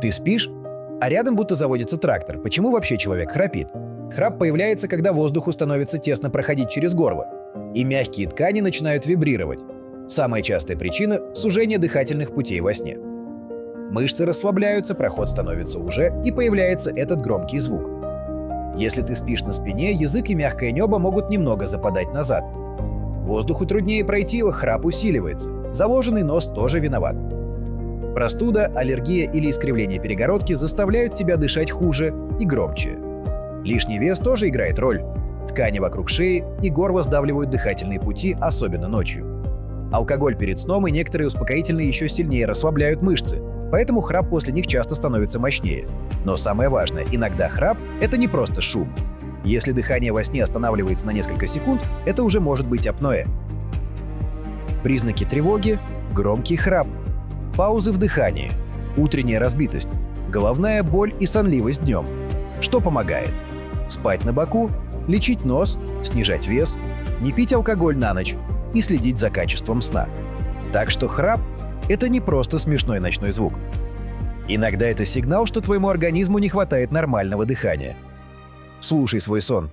Ты спишь, а рядом будто заводится трактор. Почему вообще человек храпит? Храп появляется, когда воздуху становится тесно проходить через горло, и мягкие ткани начинают вибрировать. Самая частая причина – сужение дыхательных путей во сне. Мышцы расслабляются, проход становится уже, и появляется этот громкий звук. Если ты спишь на спине, язык и мягкое небо могут немного западать назад. Воздуху труднее пройти, храп усиливается. Заложенный нос тоже виноват. Простуда, аллергия или искривление перегородки заставляют тебя дышать хуже и громче. Лишний вес тоже играет роль. Ткани вокруг шеи и горла сдавливают дыхательные пути, особенно ночью. Алкоголь перед сном и некоторые успокоительные еще сильнее расслабляют мышцы, поэтому храп после них часто становится мощнее. Но самое важное, иногда храп – это не просто шум. Если дыхание во сне останавливается на несколько секунд, это уже может быть апноэ. Признаки тревоги – громкий храп, паузы в дыхании, утренняя разбитость, головная боль и сонливость днем. Что помогает? Спать на боку, лечить нос, снижать вес, не пить алкоголь на ночь и следить за качеством сна. Так что храп – это не просто смешной ночной звук. Иногда это сигнал, что твоему организму не хватает нормального дыхания. Слушай свой сон.